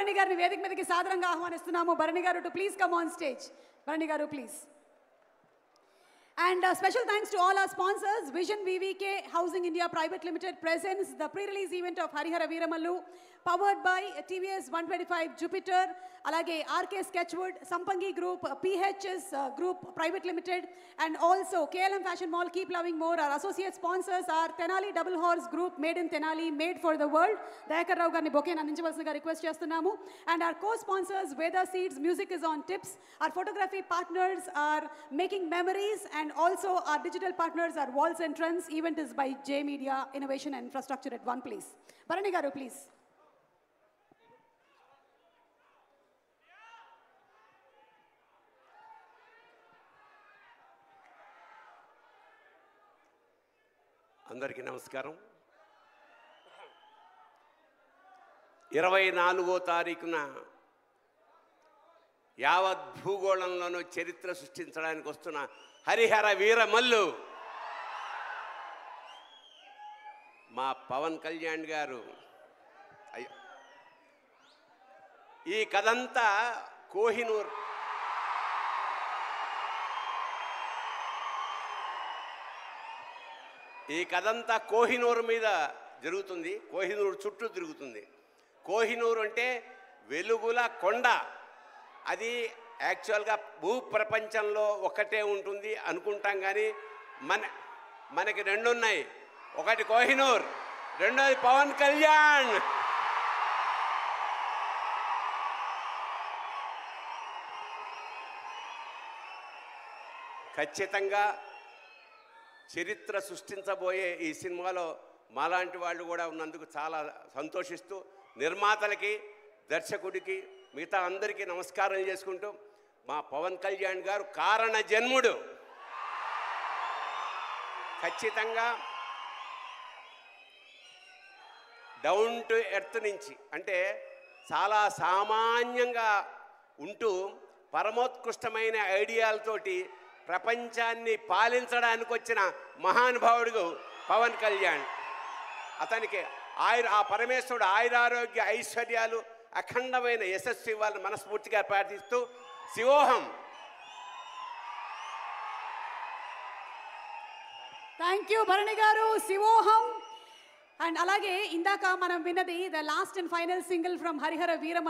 భరణి గారిని వేదిక మీదకి సాదరంగా ఆహ్వానిస్తున్నాము. Bharani garu to please come on stage. Bharani garu please. And special thanks to all our sponsors. Vision VVK Housing India Private Limited presents the pre-release event of Harihara Veeramallu, powered by TVS 125 Jupiter, alage RK Sketchwood, Sampangi Group, PHS Group Private Limited, and also KLM Fashion Mall, Keep Loving More. Our associate sponsors are Tenali Double Horse Group, made in Tenali, made for the world. Dayakar Rao garni bouquet andinchavalsinదిగా request చేస్తున్నాము. And our co-sponsors, Veda Seeds, Music is on Tips. Our photography partners are Making Memories, and also our digital partners are Walls and Trends. Event is by J Media Innovation and Infrastructure at one place. Bharani garu please. అందరికీ నమస్కారం. 24వ తారీఖున యావత్ భూగోళంలోనూ చరిత్ర సృష్టించడానికి వస్తున్న హరిహర వీరమల్లు మా పవన్ కళ్యాణ్ గారు. ఈ కథంతా కోహినూర్ కోహినూర్ మీద జరుగుతుంది. కోహినూర్ చుట్టూ తిరుగుతుంది. కోహినూర్ అంటే వెలుగుల కొండ. అది యాక్చువల్గా భూప్రపంచంలో ఒకటే ఉంటుంది అనుకుంటాం, కానీ మనకి రెండు ఉన్నాయి. ఒకటి కోహినూర్, రెండోది పవన్ కళ్యాణ్. ఖచ్చితంగా చరిత్ర సృష్టించబోయే ఈ సినిమాలో మాలాంటి వాళ్ళు కూడా ఉన్నందుకు చాలా సంతోషిస్తూ నిర్మాతలకి, దర్శకుడికి, మిగతా అందరికీ నమస్కారం చేసుకుంటూ, మా పవన్ కళ్యాణ్ గారు కారణ జన్ముడు. ఖచ్చితంగా డౌన్ టు ఎర్త్ నుంచి, అంటే చాలా సామాన్యంగా ఉంటూ పరమోత్కృష్టమైన ఐడియాలతోటి ప్రపంచాన్ని పాలించడానికి వచ్చిన మహానుభావుడు పవన్ కళ్యాణ్. అతనికి ఆ పరమేశ్వరుడు ఆయురారోగ్య ఐశ్వర్యాలు, అఖండమైన యశస్సు ఇవ్వాలని మనస్ఫూర్తిగా ప్రార్థిస్తూ శివోహం. Thank you Bharani garu. Shivoham. And అలాగే ఇందాక మనం విన్నది the last and final single from Harihara Veeramallu.